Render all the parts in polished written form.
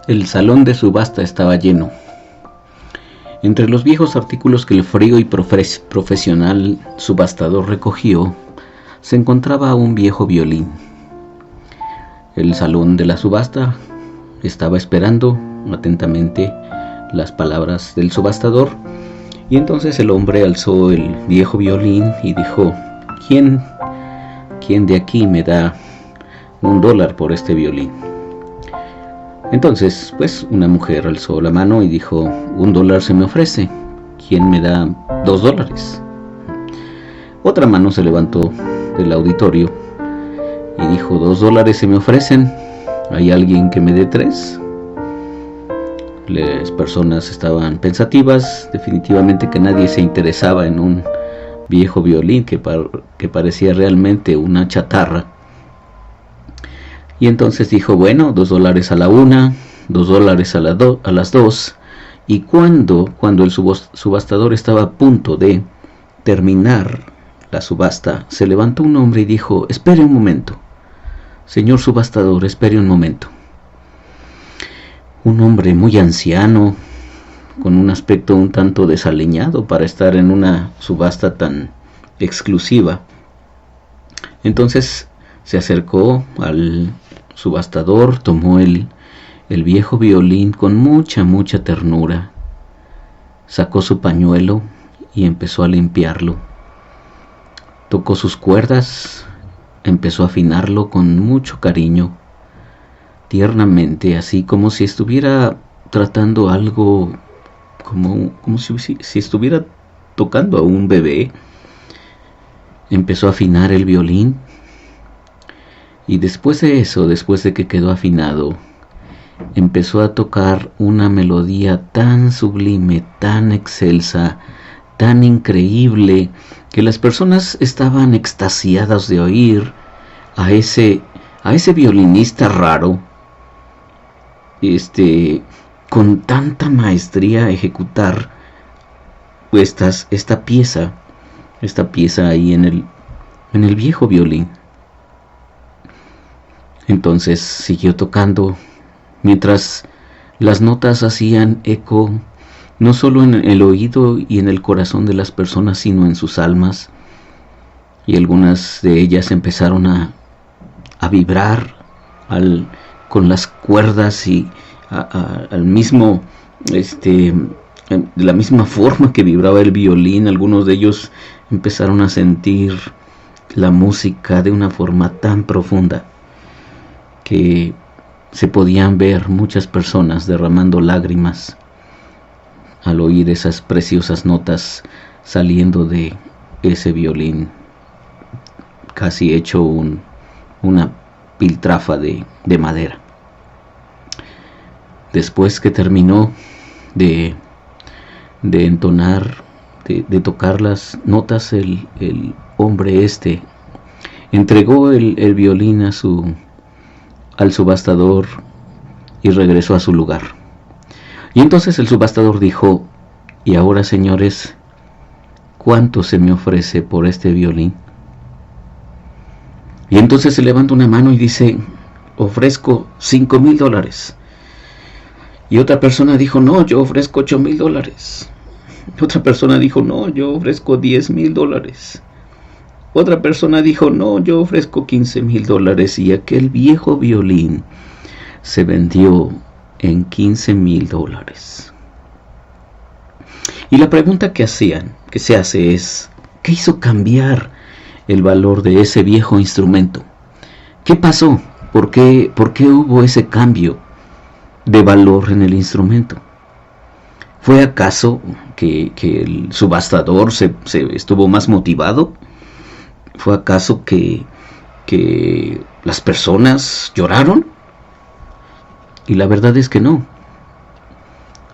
El salón de subasta estaba lleno. Entre los viejos artículos que el frío y profesional subastador recogió, se encontraba un viejo violín. El salón de la subasta estaba esperando atentamente las palabras del subastador, y entonces el hombre alzó el viejo violín y dijo: ¿Quién de aquí me da $1 por este violín? Entonces, pues, una mujer alzó la mano y dijo: $1 se me ofrece. ¿Quién me da $2? Otra mano se levantó del auditorio y dijo: $2 se me ofrecen. ¿Hay alguien que me dé 3? Las personas estaban pensativas. Definitivamente que nadie se interesaba en un viejo violín que parecía realmente una chatarra. Y entonces dijo: bueno, $2 a la una, $2 a las 2. Y cuando el subastador estaba a punto de terminar la subasta, se levantó un hombre y dijo: espere un momento, señor subastador, espere un momento. Un hombre muy anciano, con un aspecto un tanto desaliñado para estar en una subasta tan exclusiva. Entonces se acercó al subastador, tomó el viejo violín con mucha ternura, sacó su pañuelo y empezó a limpiarlo. Tocó sus cuerdas, empezó a afinarlo con mucho cariño, tiernamente, así como si estuviera tratando algo, como si estuviera tocando a un bebé. Empezó a afinar el violín, y después de eso, después de que quedó afinado, empezó a tocar una melodía tan sublime, tan excelsa, tan increíble, que las personas estaban extasiadas de oír a ese violinista raro, con tanta maestría ejecutar esta pieza ahí en el viejo violín. Entonces siguió tocando, mientras las notas hacían eco no solo en el oído y en el corazón de las personas, sino en sus almas, y algunas de ellas empezaron a vibrar con las cuerdas y al mismo, de la misma forma que vibraba el violín. Algunos de ellos empezaron a sentir la música de una forma tan profunda que se podían ver muchas personas derramando lágrimas al oír esas preciosas notas saliendo de ese violín, casi hecho una piltrafa de madera. Después que terminó de entonar, de tocar las notas, el hombre entregó el violín al subastador y regresó a su lugar. Y entonces el subastador dijo: y ahora, señores, ¿cuánto se me ofrece por este violín? Y entonces se levanta una mano y dice: ofrezco $5,000. Y otra persona dijo: no, yo ofrezco $8,000. Otra persona dijo: no, yo ofrezco $10,000. Otra persona dijo: no, yo ofrezco $15,000. Y aquel viejo violín se vendió en $15,000. Y la pregunta que se hace es: ¿qué hizo cambiar el valor de ese viejo instrumento? ¿Qué pasó? ¿Por qué hubo ese cambio de valor en el instrumento? ¿Fue acaso que el subastador se estuvo más motivado? ¿Fue acaso que las personas lloraron? Y la verdad es que no.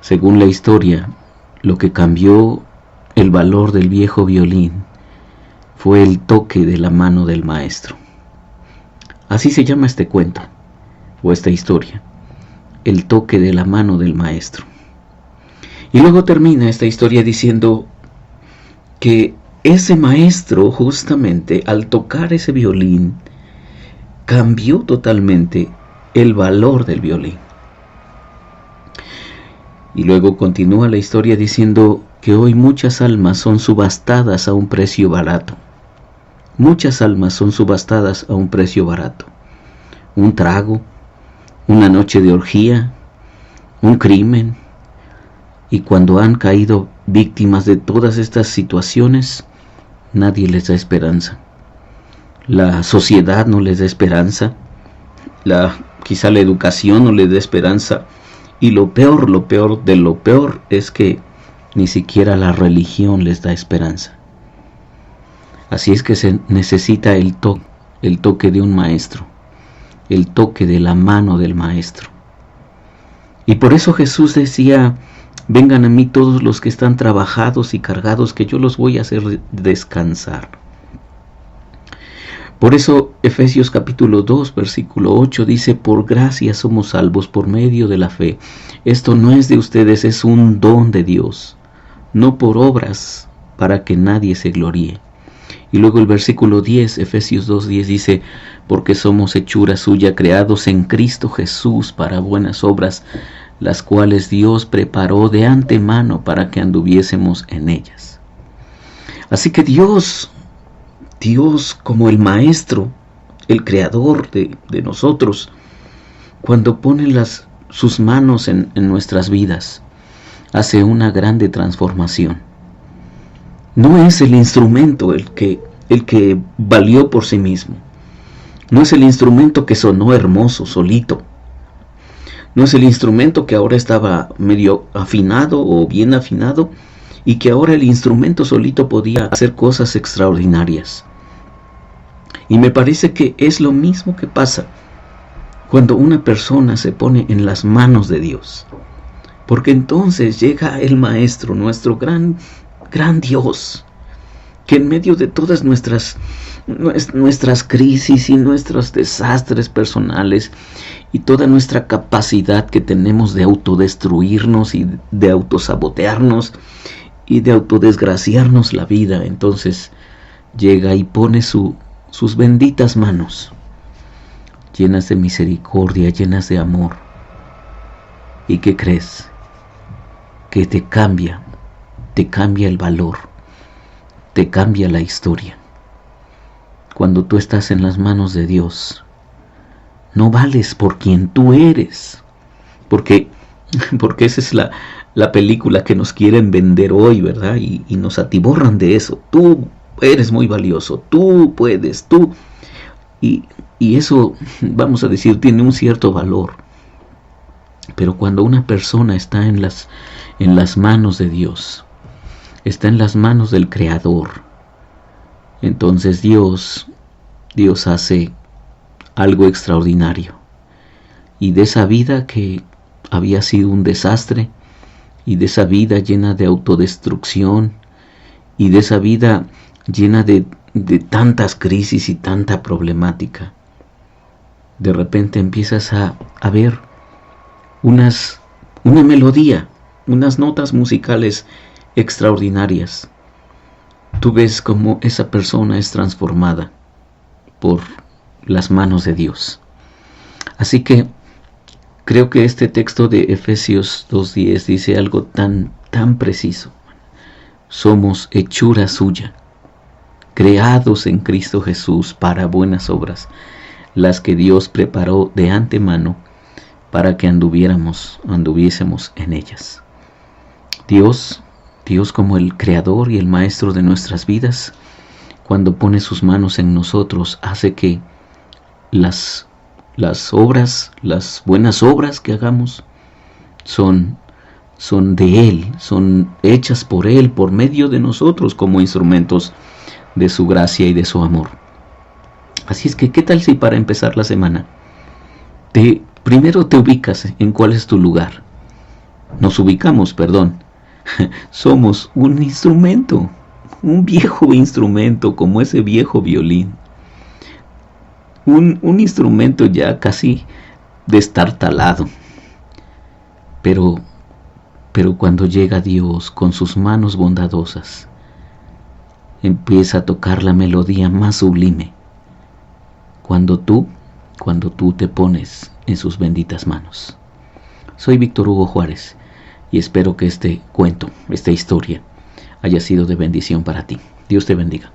Según la historia, lo que cambió el valor del viejo violín fue el toque de la mano del maestro. Así se llama este cuento, o esta historia: el toque de la mano del maestro. Y luego termina esta historia diciendo que ese maestro, justamente al tocar ese violín, cambió totalmente el valor del violín. Y luego continúa la historia diciendo que hoy muchas almas son subastadas a un precio barato. Muchas almas son subastadas a un precio barato. Un trago, una noche de orgía, un crimen. Y cuando han caído víctimas de todas estas situaciones, nadie les da esperanza. La sociedad no les da esperanza. Quizá la educación no les da esperanza. Y lo peor de lo peor es que ni siquiera la religión les da esperanza. Así es que se necesita el toque de un maestro, el toque de la mano del maestro. Y por eso Jesús decía: vengan a mí todos los que están trabajados y cargados, que yo los voy a hacer descansar. Por eso Efesios capítulo 2, versículo 8 dice: por gracia somos salvos por medio de la fe. Esto no es de ustedes, es un don de Dios, no por obras, para que nadie se gloríe. Y luego el versículo 10, Efesios 2:10 dice: porque somos hechura suya, creados en Cristo Jesús para buenas obras, las cuales Dios preparó de antemano para que anduviésemos en ellas. Así que Dios como el maestro, el creador de nosotros, cuando pone sus manos en nuestras vidas, hace una grande transformación. No es el instrumento el que valió por sí mismo. No es el instrumento que sonó hermoso solito. No es el instrumento que ahora estaba medio afinado o bien afinado y que ahora el instrumento solito podía hacer cosas extraordinarias. Y me parece que es lo mismo que pasa cuando una persona se pone en las manos de Dios. Porque entonces llega el Maestro, nuestro gran Dios, que en medio de todas nuestras crisis y nuestros desastres personales y toda nuestra capacidad que tenemos de autodestruirnos y de autosabotearnos y de autodesgraciarnos la vida, entonces llega y pone sus benditas manos, llenas de misericordia, llenas de amor. ¿Y qué crees? Que te cambia el valor, te cambia la historia. Cuando tú estás en las manos de Dios, no vales por quien tú eres, porque esa es la película que nos quieren vender hoy, ¿verdad? Y nos atiborran de eso. Tú eres muy valioso, tú puedes, tú. Y eso, vamos a decir, tiene un cierto valor. Pero cuando una persona está en las manos de Dios, está en las manos del Creador, entonces Dios hace algo extraordinario. Y de esa vida que había sido un desastre, y de esa vida llena de autodestrucción, y de esa vida llena de tantas crisis y tanta problemática, de repente empiezas a ver una melodía, unas notas musicales extraordinarias. Tú ves cómo esa persona es transformada por las manos de Dios. Así que creo que este texto de Efesios 2:10 dice algo tan preciso. Somos hechura suya, creados en Cristo Jesús para buenas obras, las que Dios preparó de antemano para que anduviésemos en ellas. Dios como el creador y el maestro de nuestras vidas, cuando pone sus manos en nosotros, hace que las obras, las buenas obras que hagamos, son de Él, son hechas por Él, por medio de nosotros, como instrumentos de su gracia y de su amor. Así es que, ¿qué tal si para empezar la semana, primero te ubicas en cuál es tu lugar? Nos ubicamos, somos un instrumento, un viejo instrumento, como ese viejo violín. Un instrumento ya casi destartalado. Pero cuando llega Dios con sus manos bondadosas, empieza a tocar la melodía más sublime. Cuando tú te pones en sus benditas manos. Soy Víctor Hugo Juárez y espero que este cuento, esta historia, haya sido de bendición para ti. Dios te bendiga.